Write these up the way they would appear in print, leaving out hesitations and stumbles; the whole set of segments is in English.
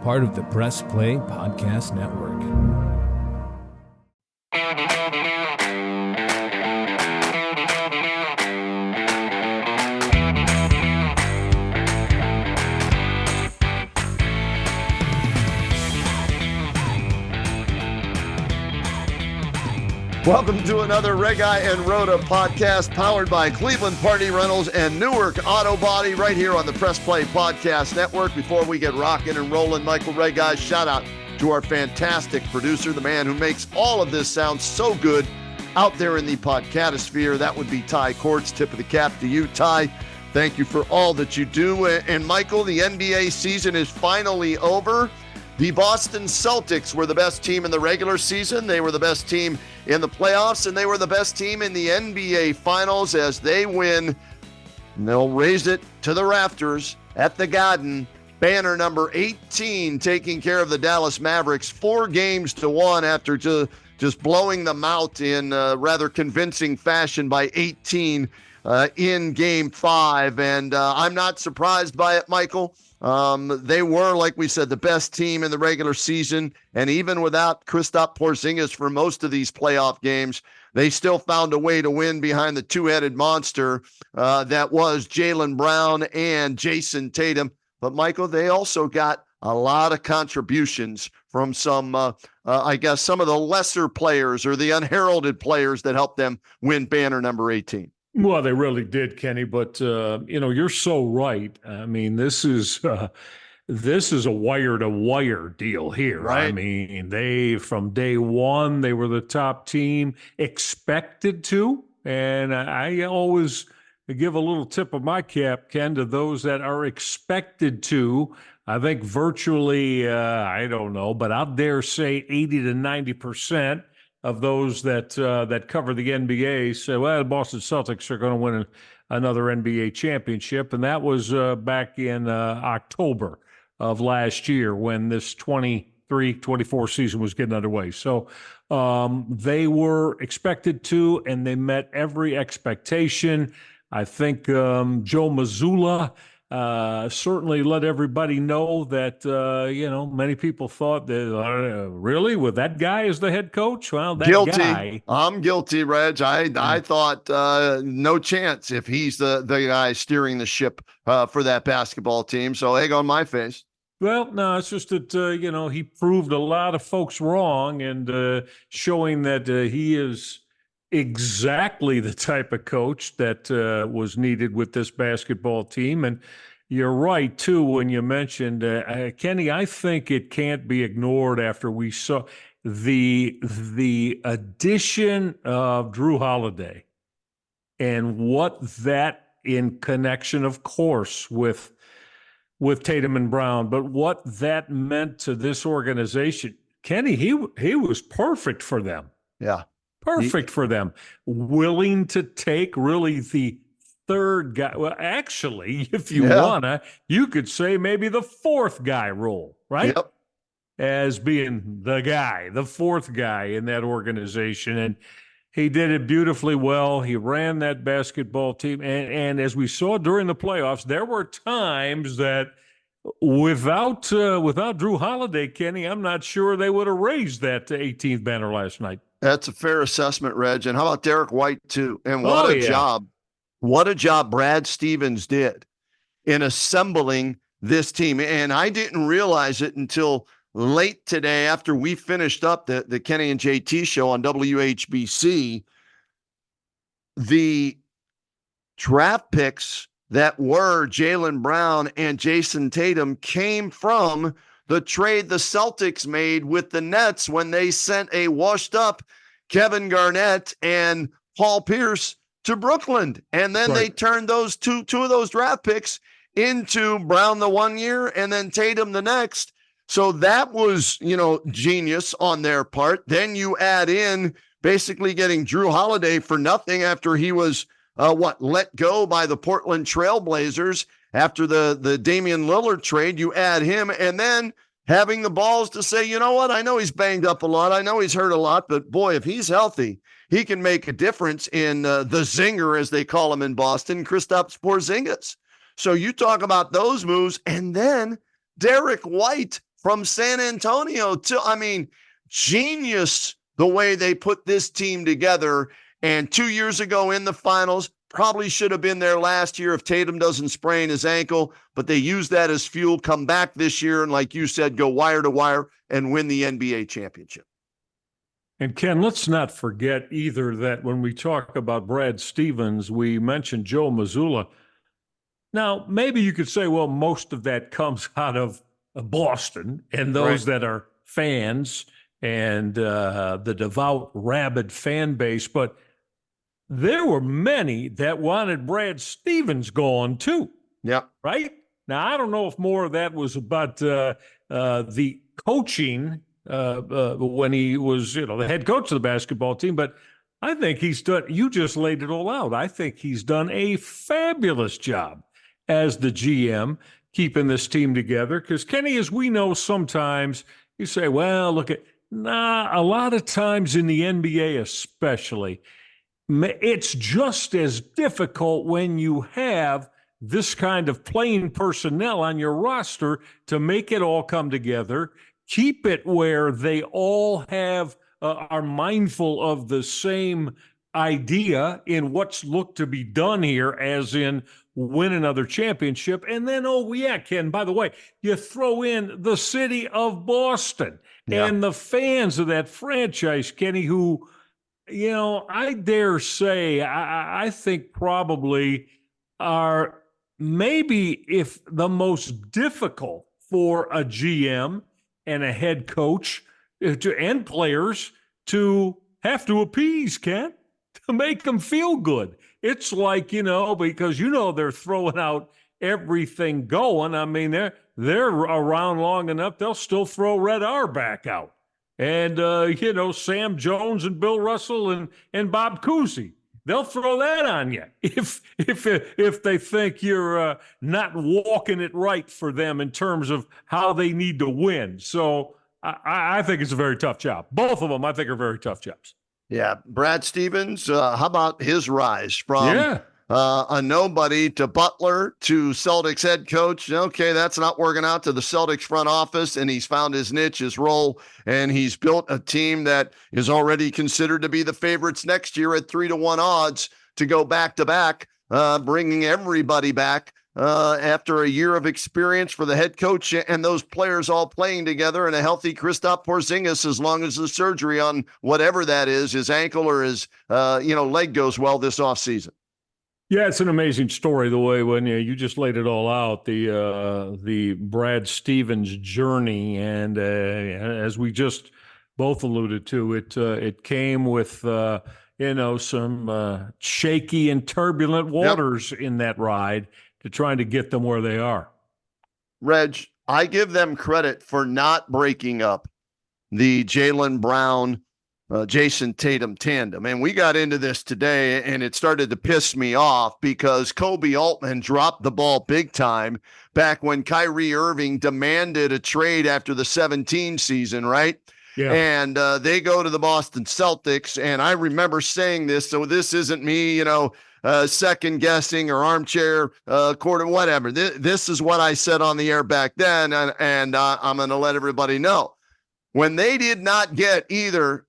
part of the Press Play Podcast Network. Welcome to another Reghi and Roda podcast powered by Cleveland Party Rentals and Newark Auto Body right here on the Press Play Podcast Network. Before we get rocking and rolling, Michael Reghi, shout out to our fantastic producer, the man who makes all of this sound so good out there in the podcastosphere. That would be Ty Courts. Tip of the cap to you, Ty. Thank you for all that you do. And Michael, the NBA season is finally over. The Boston Celtics were the best team in the regular season. They were the best team in the playoffs, and they were the best team in the NBA Finals as they win. And they'll raise it to the rafters at the Garden. Banner number 18 taking care of the Dallas Mavericks 4-1 after just blowing them out in rather convincing fashion by 18 in Game 5. And I'm not surprised by it, Michael. They were, like we said, the best team in the regular season. And even without Kristaps Porzingis for most of these playoff games, they still found a way to win behind the two-headed monster that was Jaylen Brown and Jason Tatum. But, Michael, they also got a lot of contributions from some of the lesser players or the unheralded players that helped them win banner number 18. Well, they really did, Kenny. But you're so right. I mean, this is a wire-to-wire deal here. Right. I mean, they from day one they were the top team, expected to, and I always give a little tip of my cap, Ken, to those that are expected to. I think virtually, I don't know, but I'll dare say 80 to 90%. Of those that cover the NBA say, well, the Boston Celtics are going to win another NBA championship. And that was back in October of last year when this 23-24 season was getting underway. So they were expected to, and they met every expectation. I think Joe Mazzulla certainly let everybody know that, many people thought that, really, with that guy as the head coach? Well, that guilty. Guy. I'm guilty, Reg. I thought no chance if he's the guy steering the ship for that basketball team. So egg on my face. Well, no, it's just that, he proved a lot of folks wrong and showing that he is exactly the type of coach that was needed with this basketball team. And you're right, too, when you mentioned, Kenny, I think it can't be ignored after we saw the addition of Drew Holiday and what that in connection, of course, with Tatum and Brown, but what that meant to this organization. Kenny, he was perfect for them. Yeah. Perfect for them. Willing to take really the third guy. Well, actually, if you wanna, you could say maybe the fourth guy role, right? Yep. As being the guy, the fourth guy in that organization. And he did it beautifully well. He ran that basketball team. And as we saw during the playoffs, there were times that without Drew Holiday, Kenny, I'm not sure they would have raised that 18th banner last night. That's a fair assessment, Reg. And how about Derek White, too? And what a job. What a job Brad Stevens did in assembling this team. And I didn't realize it until late today after we finished up the Kenny and JT show on WHBC. The draft picks that were Jaylen Brown and Jason Tatum came from the trade the Celtics made with the Nets when they sent a washed-up Kevin Garnett and Paul Pierce to Brooklyn. And then they turned those two of those draft picks into Brown the 1 year and then Tatum the next. So that was, genius on their part. Then you add in basically getting Drew Holiday for nothing after he was, let go by the Portland Trail Blazers after the Damian Lillard trade. You add him and then having the balls to say, you know what, I know he's banged up a lot. I know he's hurt a lot, but boy, if he's healthy, he can make a difference in the zinger, as they call him in Boston, Kristaps Porzingis. So you talk about those moves, and then Derek White from San Antonio to, I mean, genius the way they put this team together. And 2 years ago in the finals, probably should have been there last year if Tatum doesn't sprain his ankle, but they use that as fuel, come back this year, and like you said, go wire to wire and win the NBA championship. And Ken, let's not forget either that when we talk about Brad Stevens, we mentioned Joe Mazzulla. Now, maybe you could say, well, most of that comes out of Boston and those that are fans and the devout, rabid fan base, but there were many that wanted Brad Stevens gone too. Yeah. Right? Now, I don't know if more of that was about the coaching when he was, the head coach of the basketball team, but I think he's done, you just laid it all out. I think he's done a fabulous job as the GM, keeping this team together. Because, Kenny, as we know, sometimes you say, well, look at, a lot of times in the NBA especially, it's just as difficult when you have this kind of playing personnel on your roster to make it all come together, keep it where they all have are mindful of the same idea in what's looked to be done here, as in win another championship. And then, oh, yeah, Ken, by the way, you throw in the city of Boston and the fans of that franchise, Kenny, who, I dare say, I think probably are maybe if the most difficult for a GM and a head coach and players to have to appease, Ken, to make them feel good. It's like, because they're throwing out everything going. I mean, they're around long enough, they'll still throw Red R back out. And, Sam Jones and Bill Russell and Bob Cousy, they'll throw that on you if they think you're not walking it right for them in terms of how they need to win. So I think it's a very tough job. Both of them, I think, are very tough jobs. Yeah. Brad Stevens, how about his rise from a nobody to Butler to Celtics head coach? Okay, that's not working out, to the Celtics front office, and he's found his niche, his role, and he's built a team that is already considered to be the favorites next year at 3-1 odds to go back-to-back, bringing everybody back after a year of experience for the head coach and those players all playing together, and a healthy Kristaps Porzingis, as long as the surgery on whatever that is, his ankle or his leg, goes well this offseason. Yeah, it's an amazing story the way when you just laid it all out, the Brad Stevens journey, and as we just both alluded to, it came with some shaky and turbulent waters in that ride to trying to get them where they are. Reg, I give them credit for not breaking up the Jaylen Brown, Jason Tatum tandem. And we got into this today, and it started to piss me off because Kobe Altman dropped the ball big time back when Kyrie Irving demanded a trade after the 17 season, right? Yeah. And they go to the Boston Celtics, and I remember saying this, so this isn't me, second guessing or armchair quarter, whatever. This is what I said on the air back then, and I'm going to let everybody know. When they did not get either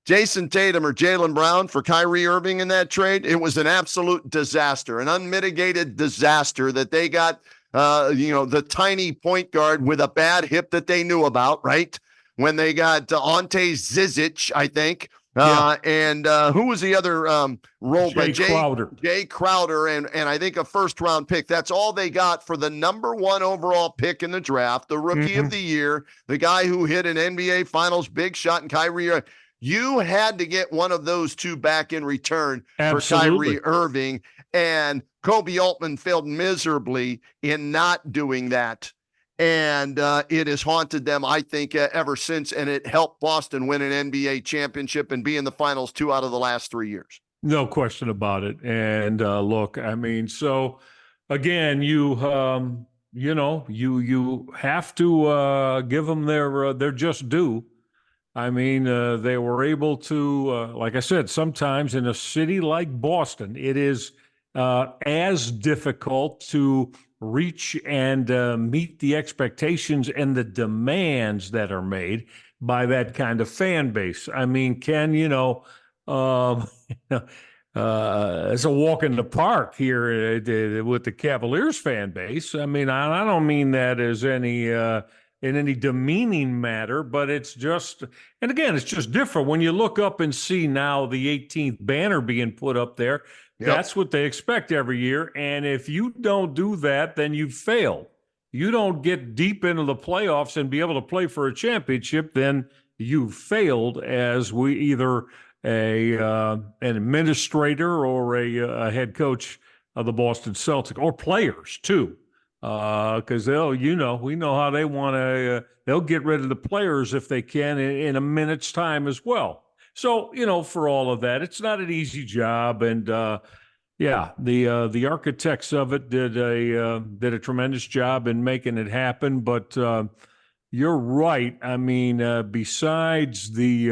Jason Tatum or Jaylen Brown for Kyrie Irving in that trade, it was an absolute disaster, an unmitigated disaster that they got, the tiny point guard with a bad hip that they knew about, right? When they got Ante Zizic, I think, and who was the other role? Jay Crowder. Jay Crowder, and I think a first-round pick. That's all they got for the number 1 overall pick in the draft, the rookie of the year, the guy who hit an NBA Finals big shot in Kyrie. You had to get one of those two back in return for Kyrie Irving, and Kobe Altman failed miserably in not doing that. And it has haunted them, I think, ever since, and it helped Boston win an NBA championship and be in the finals 2 out of the last 3 years. No question about it. And look, I mean, so again, you have to give them their just due. I mean, they were able to, like I said, sometimes in a city like Boston, it is as difficult to reach and meet the expectations and the demands that are made by that kind of fan base. I mean, Ken, um, it's a walk in the park here with the Cavaliers fan base. I mean, I don't mean that as any in any demeaning matter, but it's just, and again, it's just different when you look up and see now the 18th banner being put up there. Yep. That's what they expect every year, and if you don't do that, then you fail. You don't get deep into the playoffs and be able to play for a championship, then you failed as either an administrator or a head coach of the Boston Celtics, or players too, because we know how they want to. They'll get rid of the players if they can in a minute's time as well. So for all of that, it's not an easy job, and the architects of it did a tremendous job in making it happen, but. You're right. I mean, besides the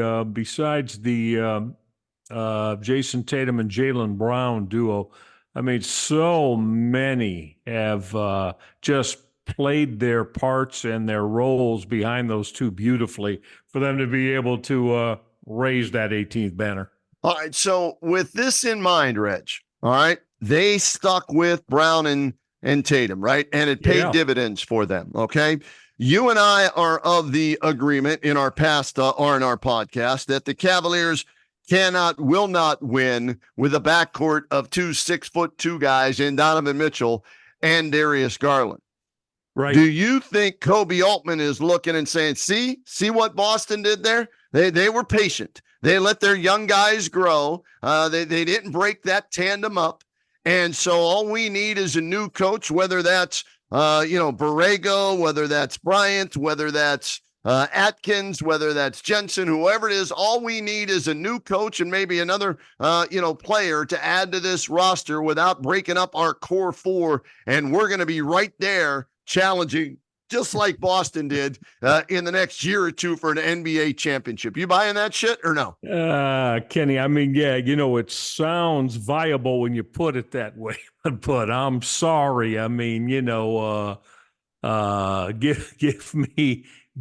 Jason Tatum and Jaylen Brown duo, I mean, so many have just played their parts and their roles behind those two beautifully for them to be able to raise that 18th banner. All right. So with this in mind, Reg, all right, they stuck with Brown and Tatum, right? And it paid dividends for them. Okay. You and I are of the agreement in our past R&R podcast that the Cavaliers will not win with a backcourt of 2 6'2" guys in Donovan Mitchell and Darius Garland. Right. Do you think Kobe Altman is looking and saying, see what Boston did there? They were patient. They let their young guys grow. They didn't break that tandem up. And so all we need is a new coach, whether that's Borrego, whether that's Bryant, whether that's Atkins, whether that's Jensen, whoever it is. All we need is a new coach and maybe another, player to add to this roster without breaking up our core four. And we're going to be right there challenging, just like Boston did in the next year or two for an NBA championship. You buying that shit or no? Kenny, I mean, it sounds viable when you put it that way, but I'm sorry. I mean,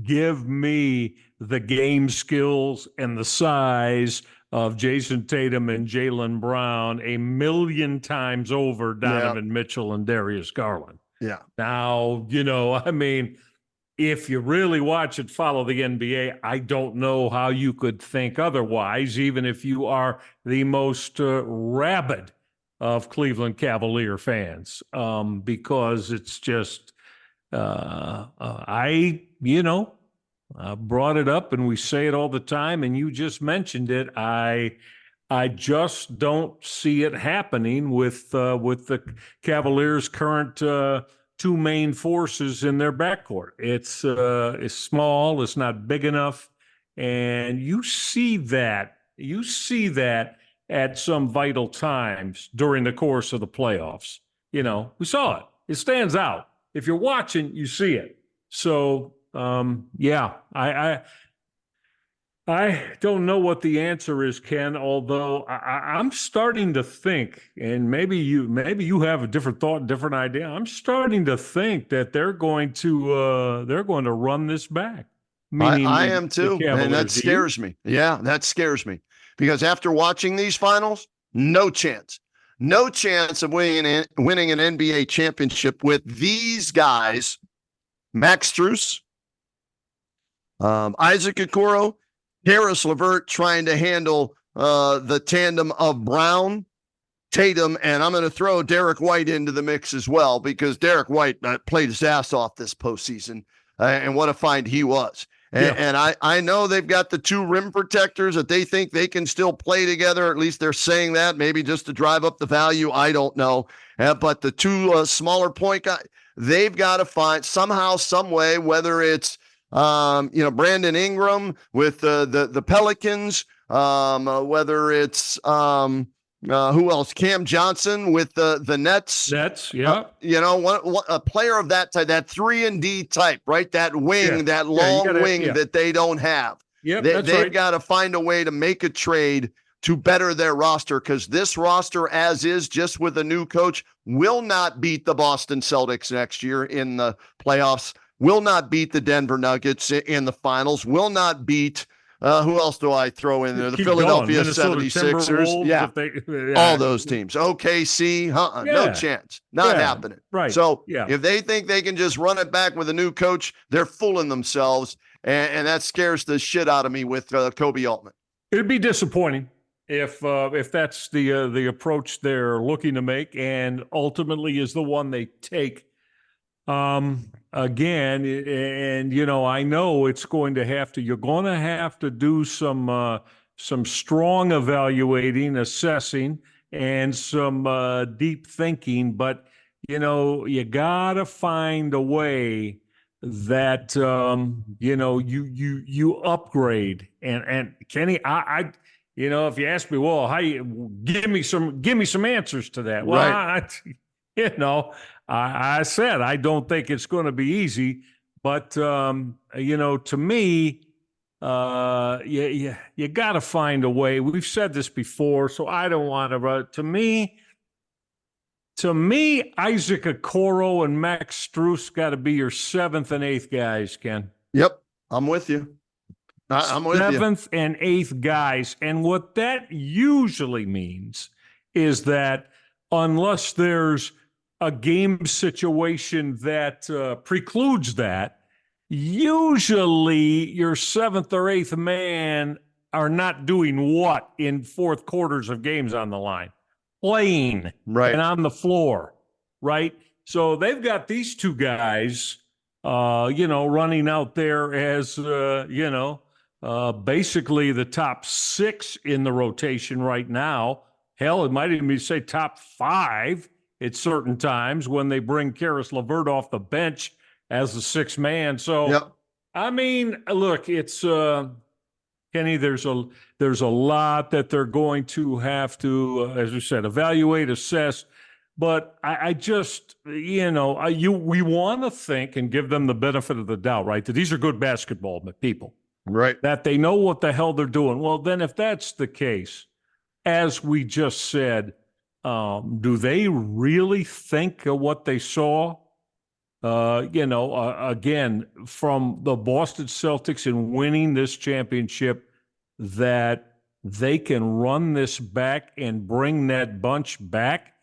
give me the game skills and the size of Jason Tatum and Jaylen Brown a million times over Donovan Mitchell and Darius Garland. Yeah. Now, I mean, if you really watch and follow the NBA, I don't know how you could think otherwise, even if you are the most rabid of Cleveland Cavalier fans, because it's just, I brought it up and we say it all the time, and you just mentioned it. I just don't see it happening with the Cavaliers' current two main forces in their backcourt. It's small, it's not big enough, and you see that at some vital times during the course of the playoffs. We saw it. It stands out. If you're watching, you see it. So I don't know what the answer is, Ken, although I'm starting to think, and maybe you have a different thought, different idea. I'm starting to think that they're going to run this back. I am too, and that scares me. Yeah, that scares me, because after watching these finals, no chance of winning an NBA championship with these guys, Max Strus, Isaac Okoro, Harris LeVert, trying to handle the tandem of Brown, Tatum, and I'm going to throw Derek White into the mix as well, because Derek White played his ass off this postseason, and what a find he was. And I know they've got the two rim protectors that they think they can still play together. At least they're saying that, maybe just to drive up the value. I don't know. But the two smaller point guys, they've got to find somehow, some way, whether it's Brandon Ingram with the Pelicans, whether it's who else? Cam Johnson with the Nets. A player of that type, that 3-and-D type, right? That wing, that long wing that they don't have. Yep, they've got to find a way to make a trade to better their roster, because this roster as is, just with a new coach, will not beat the Boston Celtics next year in the playoffs, will not beat the Denver Nuggets in the finals, will not beat who else do I throw in there? The Keep Philadelphia going. Minnesota 76ers. Timberwolves, Yeah. if they, All those teams. OKC, no yeah, chance. Not happening. right. So Yeah. if they think they can just run it back with a new coach, they're fooling themselves. And that scares the shit out of me with Kobe Altman. It'd be disappointing if that's the approach they're looking to make, and ultimately is the one they take. Again, and I know it's going to have to. You're going to have to do some strong evaluating, assessing, and some deep thinking. But you gotta find a way that you upgrade. And Kenny, I if you ask me, well, how you give me some answers to that? Well, Right. I said I don't think it's going to be easy, but to me, you got to find a way. We've said this before, so I don't want to. To me, Isaac Okoro and Max Strus got to be your 7th and 8th guys, Ken. Yep, I'm with you. I'm with you. 7th and 8th guys, and what that usually means is that unless there's a game situation that precludes that, usually your 7th or 8th man are not doing what in fourth quarters of games on the line? Playing and on the floor, right? So they've got these two guys, running out there as, basically the top 6 in the rotation right now. Hell, it might even be, say, top 5 at certain times when they bring Karis LeVert off the bench as the 6th man. So, I mean, look, it's Kenny. There's a lot that they're going to have to, as we said, evaluate, assess. But I just, we want to think and give them the benefit of the doubt, right? That these are good basketball people, right? That they know what the hell they're doing. Well, then, if that's the case, as we just said, do they really think of what they saw? Again, from the Boston Celtics in winning this championship, that they can run this back and bring that bunch back,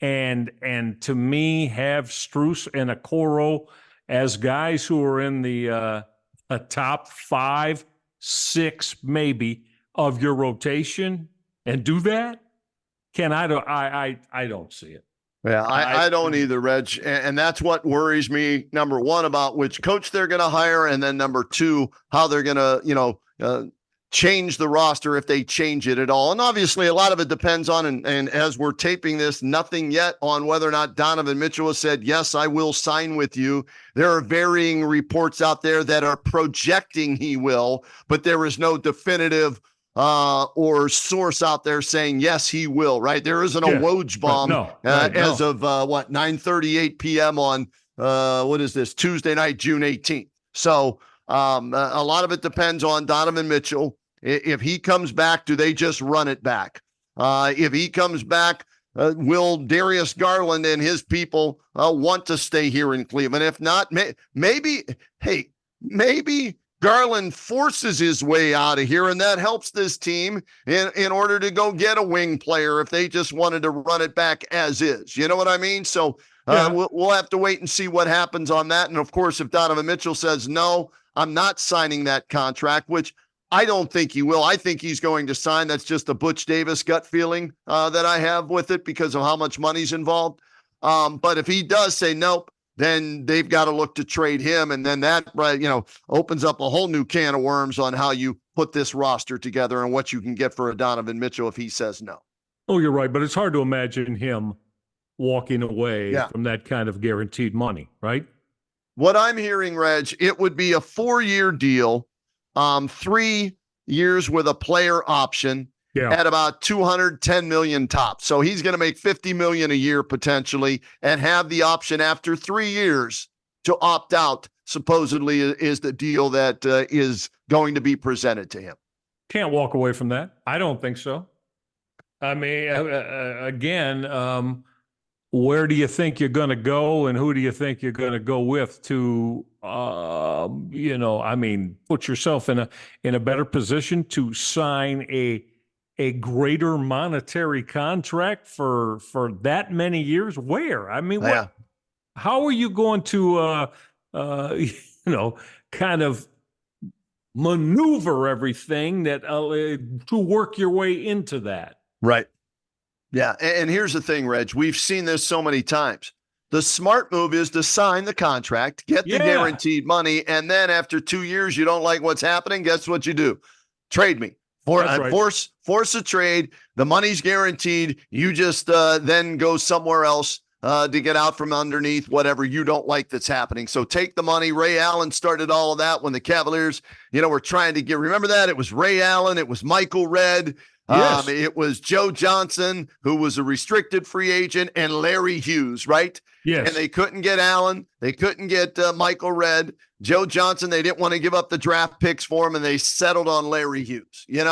and to me, have Strus and Okoro as guys who are in the top 5, 6, maybe of your rotation, and do that. Ken, I don't see it. Yeah, I don't either, Reg. And that's what worries me, number one, about which coach they're going to hire, and then number 2, how they're going to, change the roster if they change it at all. And obviously a lot of it depends on, and as we're taping this, nothing yet on whether or not Donovan Mitchell has said, yes, I will sign with you. There are varying reports out there that are projecting he will, but there is no definitive or source out there saying, yes, he will, right? There isn't a Woj bomb as of 9:38 p.m. on, what is this, Tuesday night, June 18th. So a lot of it depends on Donovan Mitchell. If he comes back, do they just run it back? If he comes back, will Darius Garland and his people want to stay here in Cleveland? If not, maybe Garland forces his way out of here, and that helps this team in order to go get a wing player if they just wanted to run it back as is. You know what I mean? So we'll have to wait and see what happens on that. And, of course, if Donovan Mitchell says, no, I'm not signing that contract, which I don't think he will. I think he's going to sign. That's just a Butch Davis gut feeling that I have with it because of how much money's involved. But if he does say nope, then they've got to look to trade him. And then that, opens up a whole new can of worms on how you put this roster together and what you can get for a Donovan Mitchell if he says no. Oh, you're right. But it's hard to imagine him walking away from that kind of guaranteed money, right? What I'm hearing, Reg, it would be a 4-year deal, 3 years with a player option at about $210 million tops. So he's going to make $50 million a year potentially and have the option after 3 years to opt out, supposedly is the deal that is going to be presented to him. Can't walk away from that. I don't think so. I mean, again, where do you think you're going to go, and who do you think you're going to go with to, I mean, put yourself in a better position to sign a greater monetary contract for that many years? Where? I mean, Yeah. how are you going to, kind of maneuver everything that to work your way into that? Right. Yeah. And here's the thing, Reg. We've seen this so many times. The smart move is to sign the contract, get the Yeah, guaranteed money, and then after 2 years, you don't like what's happening. Guess what you do? Trade me. that's right. Force a trade. The money's guaranteed. You just then go somewhere else to get out from underneath whatever you don't like that's happening. So take the money. Ray Allen started all of that when the Cavaliers, were trying to get. Remember that? It was Ray Allen. It was Michael Redd. Yes. It was Joe Johnson, who was a restricted free agent, and Larry Hughes, right? And Yes. they couldn't get Allen. They couldn't get Michael Redd. Joe Johnson, they didn't want to give up the draft picks for him, and they settled on Larry Hughes, Yes.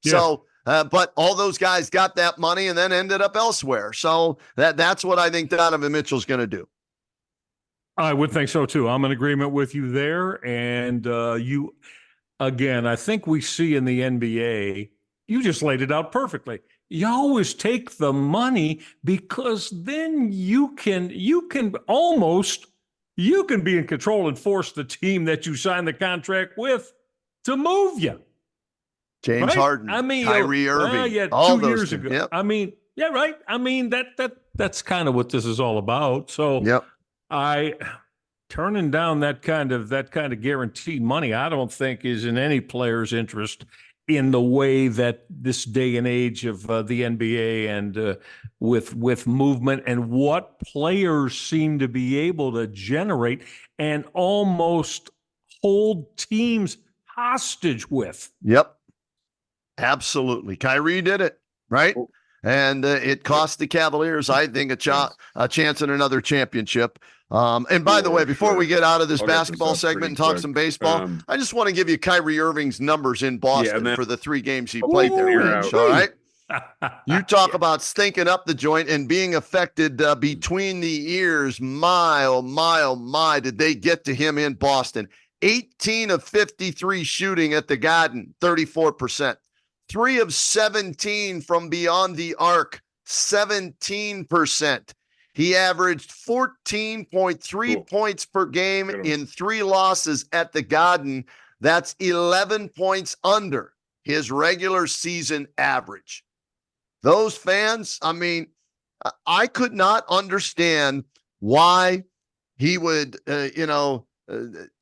So, but all those guys got that money and then ended up elsewhere. So that's what I think Donovan Mitchell's going to do. I would think so too. I'm in agreement with you there. And again, I think we see in the NBA, you just laid it out perfectly. You always take the money because then you can be in control and force the team that you signed the contract with to move you. James Right? Harden, I mean, Kyrie Irving, yeah, all 2 those years two. ago. Yep. I mean, yeah, right. I mean that's kind of what this is all about. So Yep. I turning down that kind of guaranteed money, I don't think is in any player's interest in the way that this day and age of the NBA and with movement and what players seem to be able to generate and almost hold teams hostage with. Yep. Absolutely. Kyrie did it, right? And it cost the Cavaliers, I think, a chance at another championship. And by the way, before we get out of this basketball segment and talk some baseball, I just want to give you Kyrie Irving's numbers in Boston for the 3 games he played there, Rich, all right? You talk about stinking up the joint and being affected between the ears. My, oh, my, oh, my, did they get to him in Boston. 18 of 53 shooting at the Garden, 34%. 3 of 17 from beyond the arc, 17%. He averaged 14.3 points per game in 3 losses at the Garden. That's 11 points under his regular season average. Those fans, I mean, I could not understand why he would,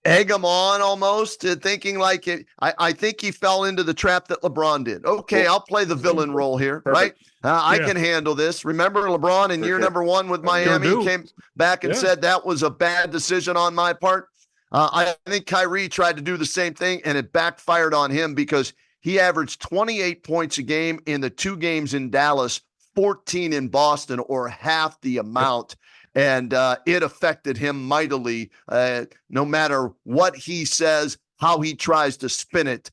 egg him on almost, thinking like it. I think he fell into the trap that LeBron did. Okay, I'll play the villain role here, right? I can handle this. Remember LeBron in year number 1 with Miami came back and said that was a bad decision on my part. I think Kyrie tried to do the same thing, and it backfired on him because he averaged 28 points a game in the 2 games in Dallas, 14 in Boston, or half the amount. And it affected him mightily. No matter what he says, how he tries to spin it,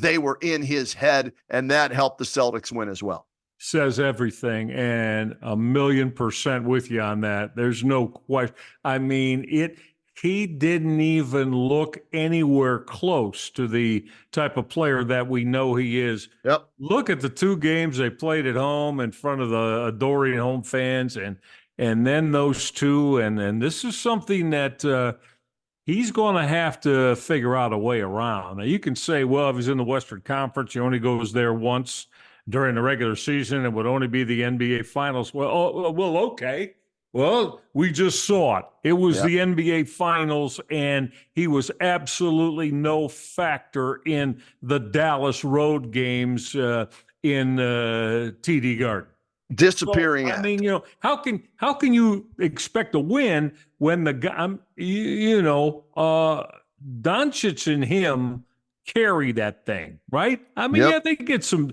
they were in his head, and that helped the Celtics win as well. Says everything, and 1,000,000% with you on that. There's no question. I mean, he didn't even look anywhere close to the type of player that we know he is. Yep. Look at the 2 games they played at home in front of the adoring home fans, and then those 2, and this is something that he's going to have to figure out a way around. Now, you can say, well, if he's in the Western Conference, he only goes there once during the regular season. It would only be the NBA Finals. Well, okay. Well, we just saw it. It was the NBA Finals, and he was absolutely no factor in the Dallas road games in TD Garden. Disappearing. So, I mean, how can you expect a win when the guy, Doncic and him carry that thing, right? I mean, yeah, they get some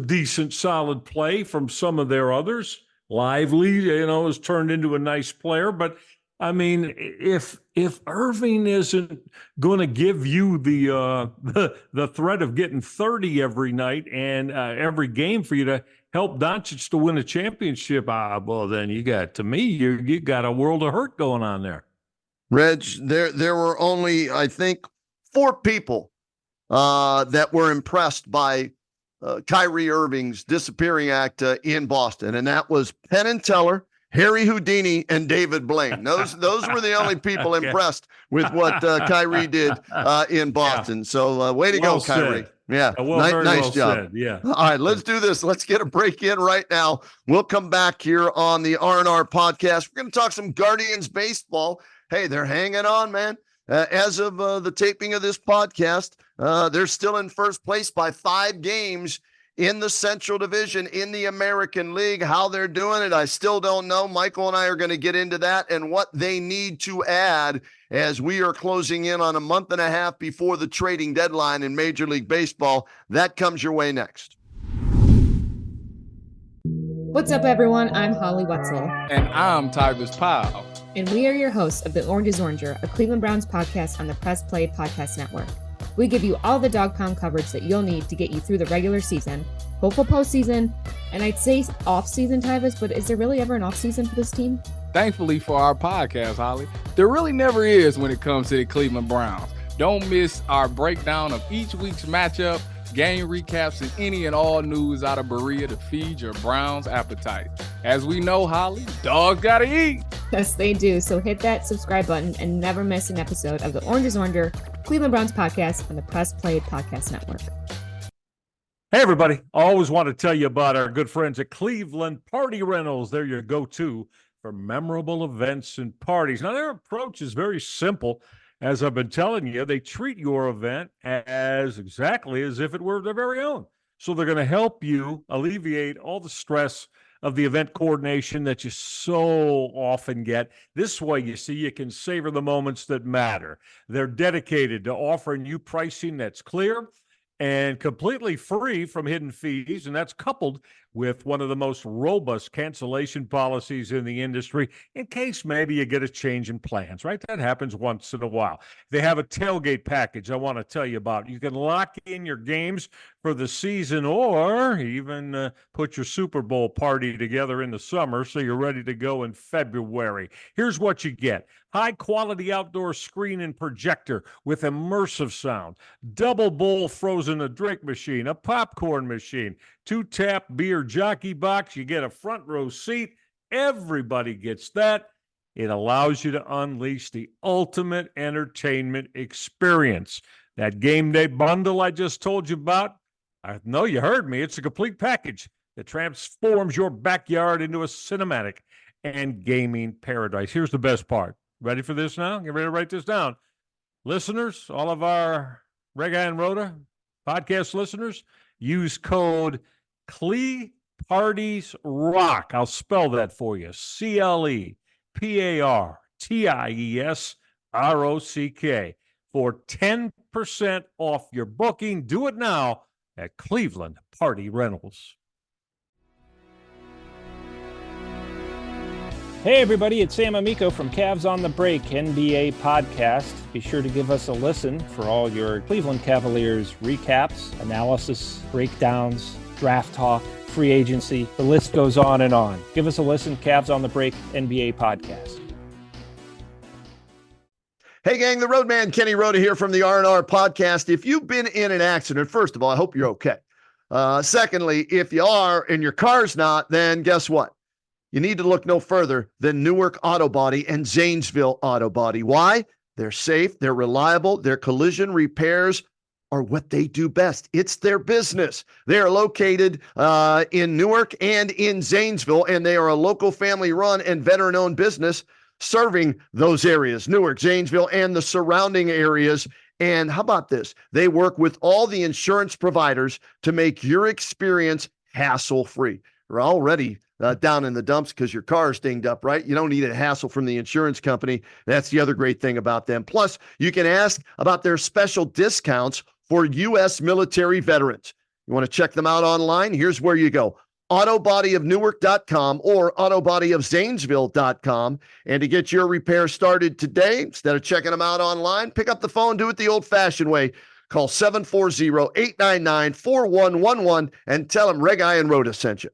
decent, solid play from some of their others. Lively, has turned into a nice player, but I mean, if Irving isn't going to give you the threat of getting 30 every night and every game for you to help Doncic to win a championship, well, then you got a world of hurt going on there. Reg, there were only, I think, 4 people that were impressed by Kyrie Irving's disappearing act in Boston, and that was Penn and Teller, Harry Houdini, and David Blaine. Those were the only people impressed with what Kyrie did in Boston. Yeah. So way to go, Kyrie. Said. Yeah, nice job. Said. Yeah. All right, let's do this. Let's get a break in right now. We'll come back here on the R&R podcast. We're going to talk some Guardians baseball. Hey, they're hanging on, man. As of the taping of this podcast, they're still in first place by 5 games in the Central Division in the American League. How they're doing it, I still don't know. Michael and I are going to get into that and what they need to add as we are closing in on a month and a half before the trading deadline in Major League Baseball. That comes your way next. What's up, everyone? I'm Holly Wetzel. And I'm Tyrus Powell. And we are your hosts of The Orange is Oranger, a Cleveland Browns podcast on the Press Play Podcast Network. We give you all the dog pound coverage that you'll need to get you through the regular season, hopeful postseason, and I'd say off-season, Tyvis, but is there really ever an off-season for this team? Thankfully for our podcast, Holly, there really never is when it comes to the Cleveland Browns. Don't miss our breakdown of each week's matchup, game recaps, and any and all news out of Berea to feed your Browns appetite. As we know, Holly, dogs gotta eat. Yes, they do. So hit that subscribe button and never miss an episode of the Orange is Oranger, Cleveland Browns podcast on the Press Play Podcast Network. Hey, everybody. Always want to tell you about our good friends at Cleveland Party Rentals. They're your go-to for memorable events and parties. Now, their approach is very simple. As I've been telling you, they treat your event as exactly as if it were their very own. So they're going to help you alleviate all the stress of the event coordination that you so often get. This way, you see, you can savor the moments that matter. They're dedicated to offering you pricing that's clear and completely free from hidden fees, and that's coupled with one of the most robust cancellation policies in the industry in case maybe you get a change in plans, right? That happens once in a while. They have a tailgate package I want to tell you about. You can lock in your games for the season or even put your Super Bowl party together in the summer so you're ready to go in February. Here's what you get. High-quality outdoor screen and projector with immersive sound, double bowl frozen drink machine, a popcorn machine, 2-tap beer jockey box. You get a front row seat. Everybody gets that. It allows you to unleash the ultimate entertainment experience. That game day bundle I just told you about, I know you heard me. It's a complete package that transforms your backyard into a cinematic and gaming paradise. Here's the best part. Ready for this now? Get ready to write this down. Listeners, all of our Reghi Roda podcast listeners, use code CLEPartiesRock. I'll spell that for you. CLEPARTIESROCK for 10% off your booking. Do it now at Cleveland Party Rentals. Hey everybody, it's Sam Amico from Cavs on the Break NBA podcast. Be sure to give us a listen for all your Cleveland Cavaliers recaps, analysis, breakdowns, draft talk, free agency. The list goes on and on. Give us a listen, Cavs on the Break NBA podcast. Hey gang, the Roadman Kenny Roda here from the R&R podcast. If you've been in an accident, first of all, I hope you're okay. Secondly, if you are and your car's not, then guess what? You need to look no further than Newark Auto Body and Zanesville Auto Body. Why? They're safe, they're reliable, their collision repairs are what they do best. It's their business. They are located in Newark and in Zanesville, and they are a local family-run and veteran-owned business serving those areas, Newark, Zanesville, and the surrounding areas. And how about this? They work with all the insurance providers to make your experience hassle-free. We're already down in the dumps because your car is dinged up, right? You don't need a hassle from the insurance company. That's the other great thing about them. Plus, you can ask about their special discounts for U.S. military veterans. You want to check them out online? Here's where you go. autobodyofnewark.com or autobodyofzanesville.com. And to get your repair started today, instead of checking them out online, pick up the phone, do it the old-fashioned way. Call 740-899-4111 and tell them Reghi and Roda sent you.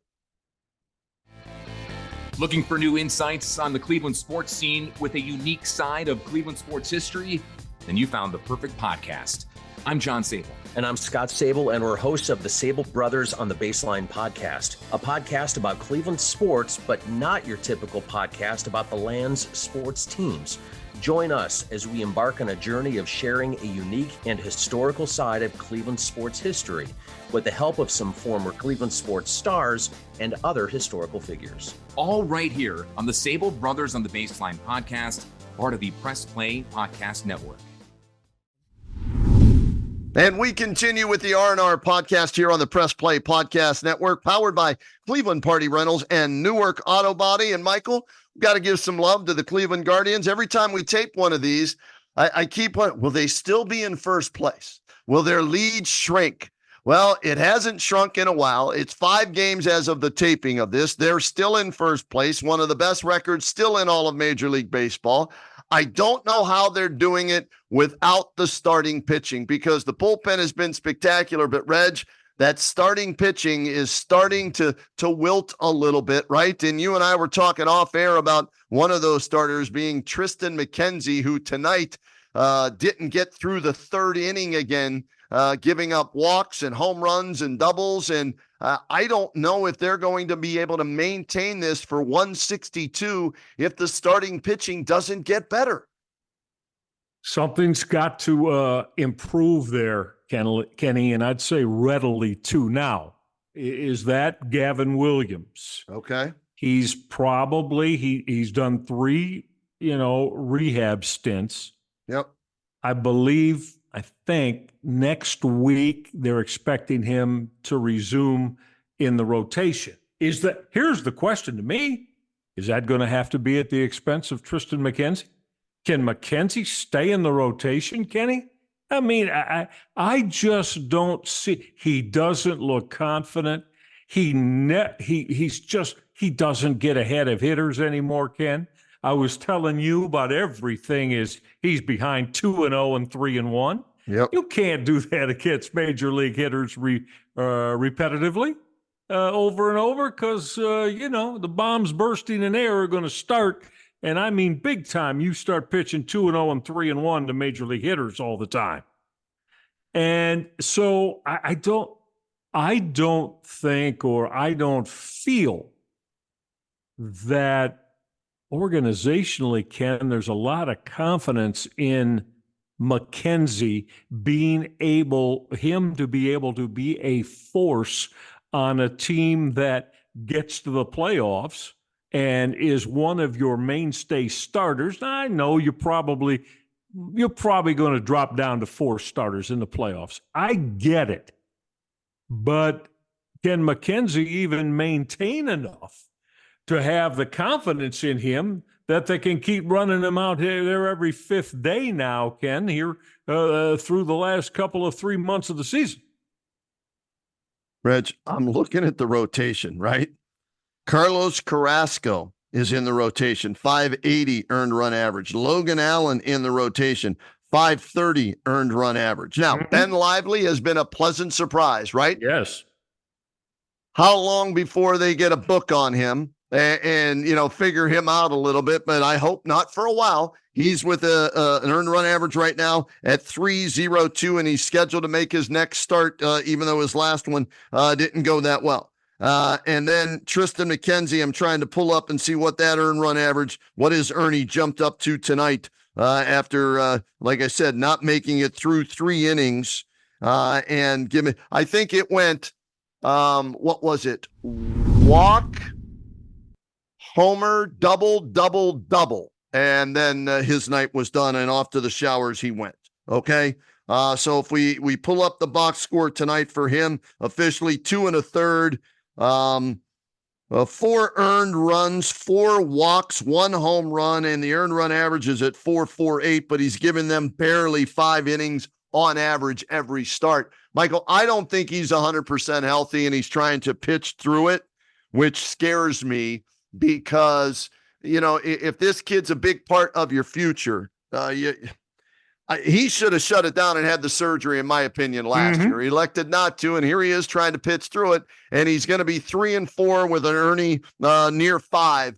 Looking for new insights on the Cleveland sports scene with a unique side of Cleveland sports history? Then you found the perfect podcast. I'm John Sable. And I'm Scott Sable, and we're hosts of the Sable Brothers on the Baseline podcast, a podcast about Cleveland sports, but not your typical podcast about the land's sports teams. Join us as we embark on a journey of sharing a unique and historical side of Cleveland sports history with the help of some former Cleveland sports stars and other historical figures. All right here on the Sable Brothers on the Baseline podcast, part of the Press Play Podcast Network. And we continue with the R&R podcast here on the Press Play Podcast Network, powered by Cleveland Party Rentals and Newark Auto Body. And Michael, we've got to give some love to the Cleveland Guardians. Every time we tape one of these, I keep wondering, will they still be in first place? Will their lead shrink? Well, it hasn't shrunk in a while. It's 5 games as of the taping of this. They're still in first place, one of the best records still in all of Major League Baseball. I don't know how they're doing it without the starting pitching, because the bullpen has been spectacular, but Reg, that starting pitching is starting to wilt a little bit, right? And you and I were talking off air about one of those starters being Tristan McKenzie, who tonight didn't get through the 3rd inning again, giving up walks and home runs and doubles. And I don't know if they're going to be able to maintain this for 162 if the starting pitching doesn't get better. Something's got to improve there, Kenny, and I'd say readily too. Now, is that Gavin Williams? Okay. He's probably, he's done 3, rehab stints. Yep. I think next week they're expecting him to resume in the rotation. Here's the question to me. Is that going to have to be at the expense of Tristan McKenzie? Can McKenzie stay in the rotation, Kenny? I mean, I just don't see. He doesn't look confident. He doesn't get ahead of hitters anymore, Ken. I was telling you about everything he's behind 2-0 and 3-1. Yep. You can't do that against major league hitters repetitively over and over, because, the bombs bursting in air are going to start. And I mean, big time, you start pitching 2-0 and 3-1 to major league hitters all the time. And so I don't think, or I don't feel that organizationally, Ken, there's a lot of confidence in McKenzie being able to be a force on a team that gets to the playoffs and is one of your mainstay starters. Now, I know you're probably going to drop down to 4 starters in the playoffs. I get it. But can McKenzie even maintain enough to have the confidence in him that they can keep running him out there every 5th day now, Ken, here through the last couple of 3 months of the season? Reg, I'm looking at the rotation, right? Carlos Carrasco is in the rotation, 580 earned run average. Logan Allen in the rotation, 530 earned run average. Now, Ben Lively has been a pleasant surprise, right? Yes. How long before they get a book on him and figure him out a little bit? But I hope not for a while. He's with an earned run average right now at 3.02, and he's scheduled to make his next start, even though his last one didn't go that well. And then Tristan McKenzie, I'm trying to pull up and see what that earned run average, what his Ernie jumped up to tonight after, like I said, not making it through 3 innings. And I think it went, what was it? Walk, homer, double. And then his night was done, and off to the showers he went. Okay. So if we pull up the box score tonight for him, officially 2 1/3, 4 earned runs, 4 walks, 1 home run, and the earned run average is at 4.48, but he's given them barely 5 innings on average every start. Michael, I don't think he's 100% healthy, and he's trying to pitch through it. which scares me because, if this kid's a big part of your future, he should have shut it down and had the surgery, in my opinion, last year. He elected not to, and here he is trying to pitch through it, and he's going to be 3-4 with an Ernie near 5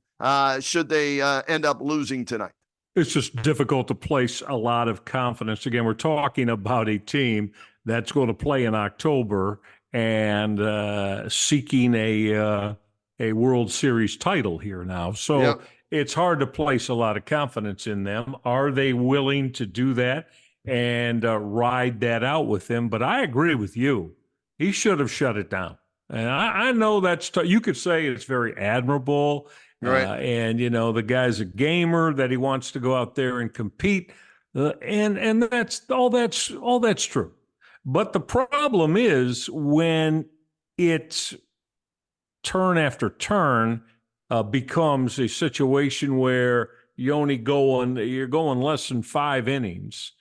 should they end up losing tonight. It's just difficult to place a lot of confidence. Again, we're talking about a team that's going to play in October and seeking a World Series title here now. So it's hard to place a lot of confidence in them. Are they willing to do that and ride that out with him? But I agree with you. He should have shut it down. And I know that's you could say it's very admirable. Right. And, the guy's a gamer, that he wants to go out there and compete. And that's all that's true. But the problem is when it's turn after turn becomes a situation where you're going less than 5 innings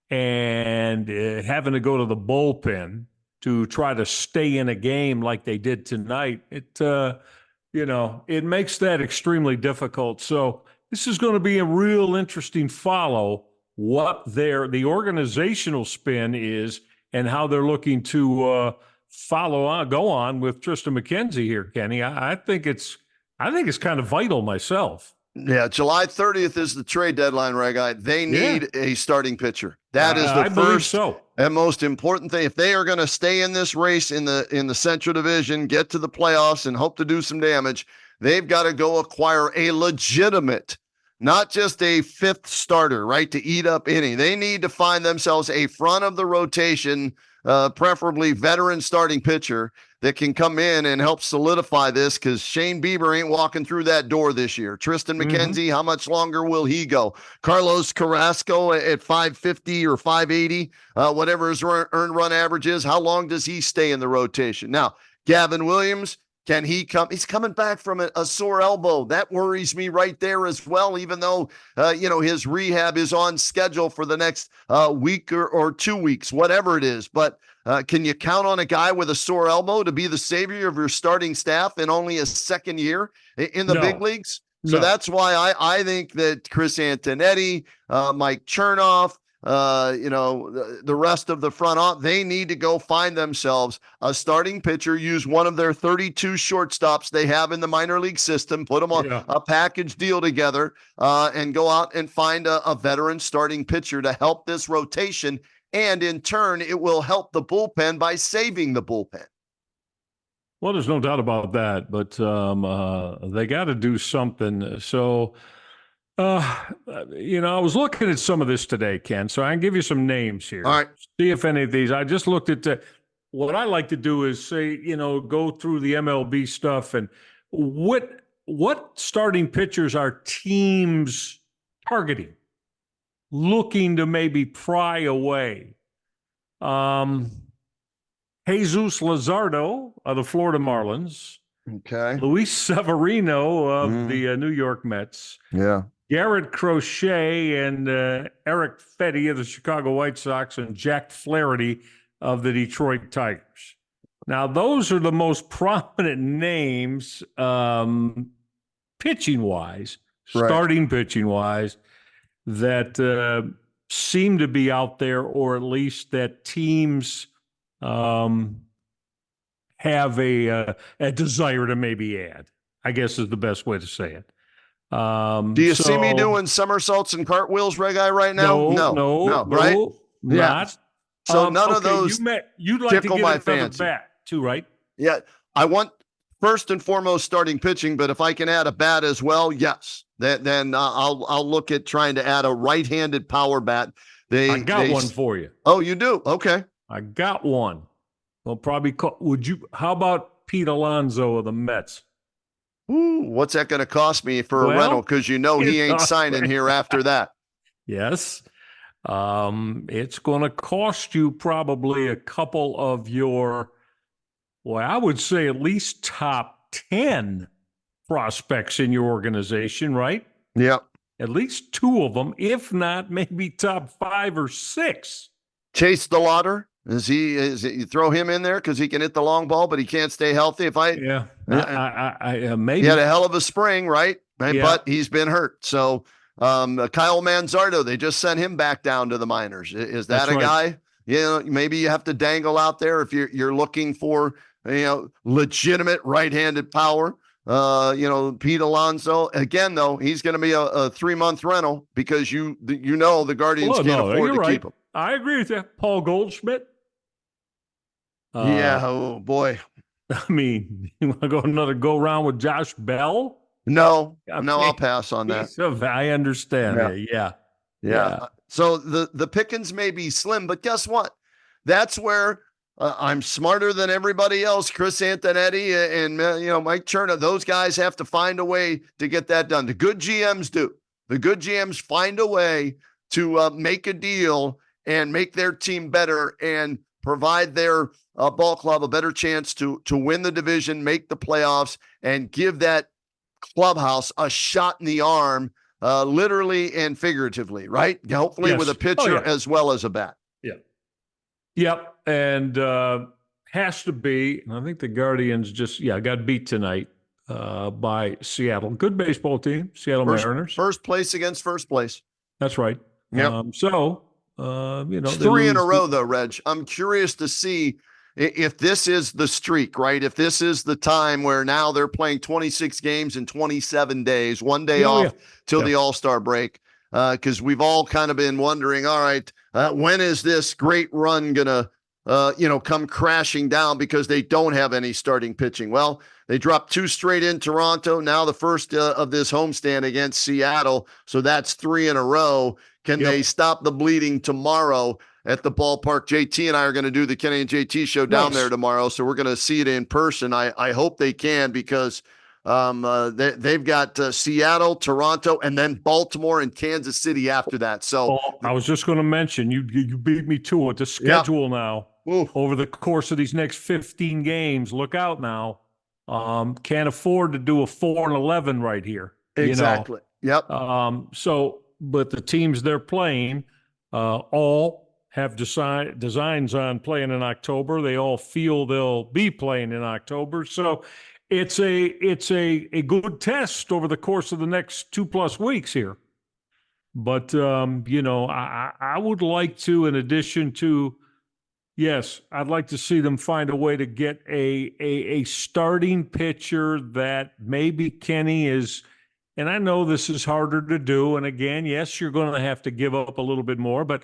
and having to go to the bullpen to try to stay in a game like they did tonight. It makes that extremely difficult. So this is going to be a real interesting follow what the organizational spin is and how they're looking to go on with Tristan McKenzie here, Kenny. I think it's kind of vital myself. Yeah, July 30th is the trade deadline, Reghi. They need a starting pitcher. That is the first and most important thing. If they are going to stay in this race in the Central Division, get to the playoffs, and hope to do some damage, they've got to go acquire a legitimate, not just a 5th starter, right, to eat up inning. They need to find themselves a front of the rotation, preferably veteran starting pitcher that can come in and help solidify this, because Shane Bieber ain't walking through that door this year. Tristan McKenzie, how much longer will he go? Carlos Carrasco at 550 or 580, whatever his earned run average is, how long does he stay in the rotation? Now, Gavin Williams, can he come? He's coming back from a sore elbow. That worries me right there as well, even though, his rehab is on schedule for the next week or 2 weeks, whatever it is. But can you count on a guy with a sore elbow to be the savior of your starting staff in only a second year in the big leagues? So that's why I think that Chris Antonetti, Mike Chernoff, the rest of the front office, they need to go find themselves a starting pitcher, use one of their 32 shortstops they have in the minor league system, put them on a package deal together, and go out and find a veteran starting pitcher to help this rotation. And in turn, it will help the bullpen by saving the bullpen. Well, there's no doubt about that, but they got to do something. So, I was looking at some of this today, Ken, so I can give you some names here. All right. See if any of these, I just looked at what I like to do is say, go through the MLB stuff and what starting pitchers are teams targeting, looking to maybe pry away. Jesus Luzardo of the Florida Marlins. Okay. Luis Severino of the New York Mets. Yeah. Garrett Crochet and Eric Fetty of the Chicago White Sox and Jack Flaherty of the Detroit Tigers. Now, those are the most prominent names pitching-wise, starting pitching-wise, that seem to be out there, or at least that teams have a desire to maybe add, I guess is the best way to say it. Do you see me doing somersaults and cartwheels, Reghi, right now? No, right? Not. So none of those you'd like to get another fancy. bat too, right? Yeah, I want first and foremost starting pitching, but if I can add a bat as well, yes. Then I'll look at trying to add a right-handed power bat. I got one for you. Oh, you do? Okay. I got one. Well, probably how about Pete Alonso of the Mets? Ooh, what's that going to cost me for a rental? Because he ain't signing here after that. Yes. It's going to cost you probably a couple of your, I would say at least top 10 prospects in your organization, right? Yeah. At least 2 of them, if not maybe top 5 or 6. Chase the Lauder. You throw him in there because he can hit the long ball, but he can't stay healthy. If I Maybe he had a hell of a spring, right? Yeah. But he's been hurt. So Kyle Manzardo, they just sent him back down to the minors. Is that That's a right. guy? Maybe you have to dangle out there if you're looking for legitimate right-handed power. Pete Alonso. Again, though, he's going to be a 3-month rental because the Guardians can't afford to keep him. I agree with you. Paul Goldschmidt. Oh boy. I mean, you want to go another go round with Josh Bell? No, I'll pass on that. I understand. Yeah. So the pickings may be slim, but guess what? That's where I'm smarter than everybody else. Chris Antonetti and Mike Cherna, those guys have to find a way to get that done. The good GMs do. The good GMs find a way to make a deal and make their team better and provide their ball club a better chance to win the division, make the playoffs, and give that clubhouse a shot in the arm, literally and figuratively, right? Hopefully with a pitcher as well as a bat. Yeah. Yep. And has to be, and I think the Guardians just, got beat tonight by Seattle. Good baseball team, Seattle Mariners. First place against first place. That's right. Yep. 3 in a row, though, Reg. I'm curious to see if this is the streak, right? If this is the time where now they're playing 26 games in 27 days, one day off till the All-Star break, because we've all kind of been wondering, all right, when is this great run going to, come crashing down because they don't have any starting pitching? Well, they dropped 2 straight in Toronto. Now the first of this homestand against Seattle. So that's 3 in a row. Can they stop the bleeding tomorrow at the ballpark? JT and I are going to do the Kenny and JT show down there tomorrow. So we're going to see it in person. I hope they can because they've got Seattle, Toronto, and then Baltimore and Kansas City after that. So I was just going to mention, you beat me to it. The schedule now over the course of these next 15 games, look out now. Can't afford to do a 4-11 right here. Exactly. Yep. But the teams they're playing all have designs on playing in October. They all feel they'll be playing in October. So it's a good test over the course of the next 2+ weeks here. But I would like to, in addition to, yes, I'd like to see them find a way to get a starting pitcher that maybe Kenny is. And I know this is harder to do. And again, yes, you're going to have to give up a little bit more, but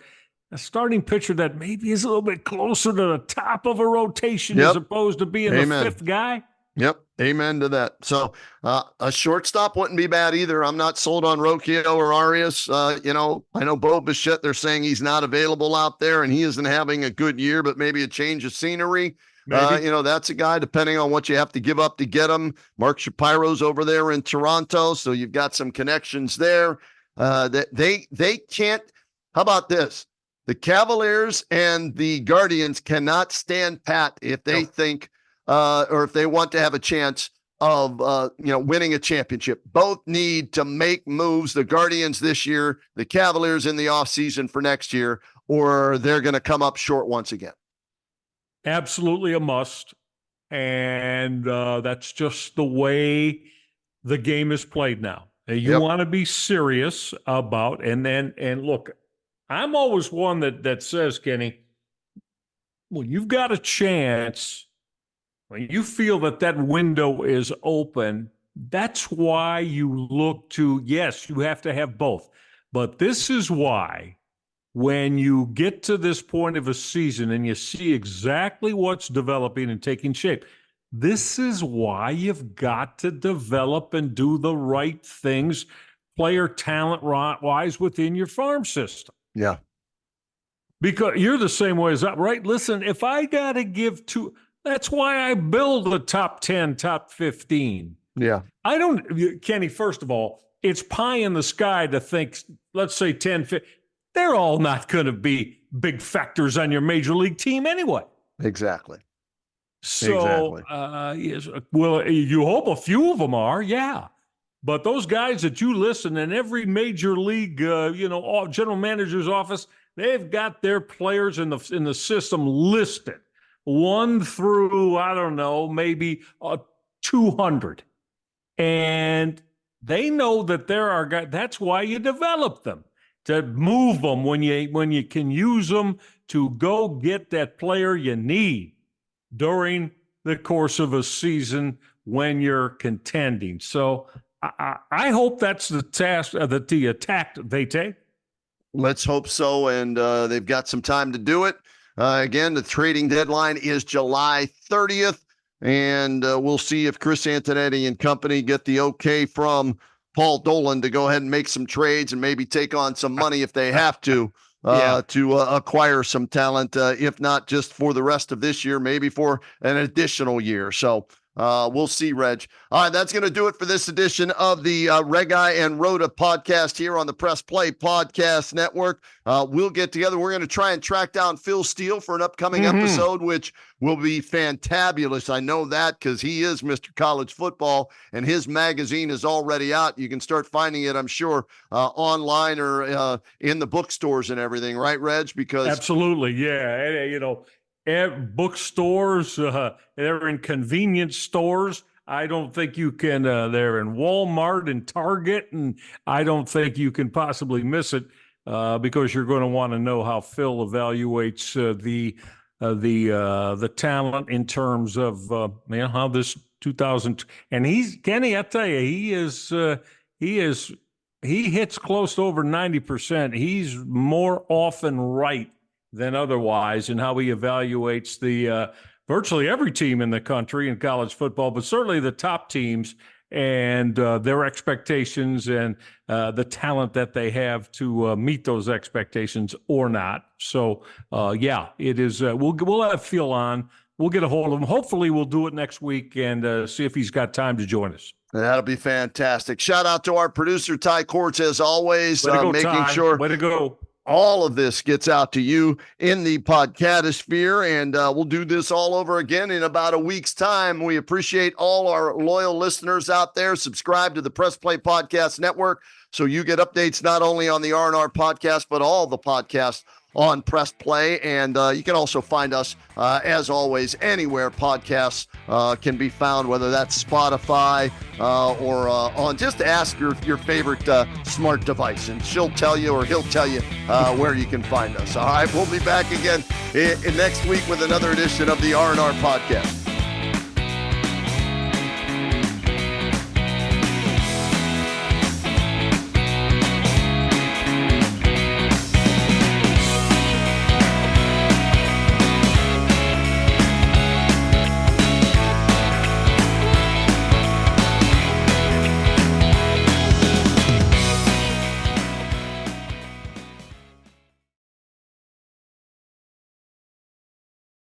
a starting pitcher that maybe is a little bit closer to the top of a rotation as opposed to being the 5th guy. Yep. Amen to that. So a shortstop wouldn't be bad either. I'm not sold on Rocchio or Arias. I know Bo Bichette, they're saying he's not available out there and he isn't having a good year, but maybe a change of scenery. That's a guy, depending on what you have to give up to get him. Mark Shapiro's over there in Toronto, so you've got some connections there. They can't. How about this? The Cavaliers and the Guardians cannot stand pat if they think or if they want to have a chance of winning a championship. Both need to make moves. The Guardians this year, the Cavaliers in the offseason for next year, or they're going to come up short once again. Absolutely a must. And that's just the way the game is played now. You want to be serious about, and look, I'm always one that says, Kenny, when you've got a chance, when you feel that window is open, that's why you look to, yes, you have to have both. But this is why when you get to this point of a season and you see exactly what's developing and taking shape, this is why you've got to develop and do the right things, player talent-wise within your farm system. Yeah. Because you're the same way as that, right? Listen, if I got to give two, that's why I build the top 10, top 15. Yeah. Kenny, first of all, it's pie in the sky to think, let's say 10, 15. They're all not going to be big factors on your major league team anyway. Exactly. So, yes, well, you hope a few of them are, yeah. But those guys that you listen in every major league, general manager's office, they've got their players in the system listed 1 through, I don't know, maybe 200. And they know that there are guys. That's why you develop them, to move them when you can use them to go get that player you need during the course of a season when you're contending. So I hope that's the task, the attack they take. Let's hope so. And they've got some time to do it. Again, the trading deadline is July 30th. And we'll see if Chris Antonetti and company get the okay from Paul Dolan to go ahead and make some trades and maybe take on some money if they have to acquire some talent, if not just for the rest of this year, maybe for an additional year. So we'll see, Reg. All right, that's going to do it for this edition of the Reghi and Roda podcast here on the Press Play Podcast Network. We'll get together. We're going to try and track down Phil Steele for an upcoming episode, which will be fantabulous. I know that because he is Mr. College Football, and his magazine is already out. You can start finding it, I'm sure, online or in the bookstores and everything, right, Reg? Because absolutely, yeah. Bookstores, they're in convenience stores. I don't think you can, they're in Walmart and Target, and I don't think you can possibly miss it because you're going to want to know how Phil evaluates the talent in terms of how this 2000, and Kenny, I tell you, he hits close to over 90%. He's more often right than otherwise in how he evaluates the virtually every team in the country in college football, but certainly the top teams and their expectations and the talent that they have to meet those expectations or not. So, it is. We'll have Phil on. We'll get a hold of him. Hopefully, we'll do it next week and see if he's got time to join us. That'll be fantastic. Shout out to our producer, Ty Courts, as always, making sure. Way to go. All of this gets out to you in the podcastosphere, and we'll do this all over again in about a week's time. We appreciate all our loyal listeners out there. Subscribe to the Press Play Podcast Network so you get updates not only on the R&R podcast, but all the podcasts on Press Play. And you can also find us, as always, anywhere podcasts can be found, whether that's Spotify or on, just ask your favorite smart device, and she'll tell you, or he'll tell you where you can find us. All right, we'll be back again next week with another edition of the R&R podcast.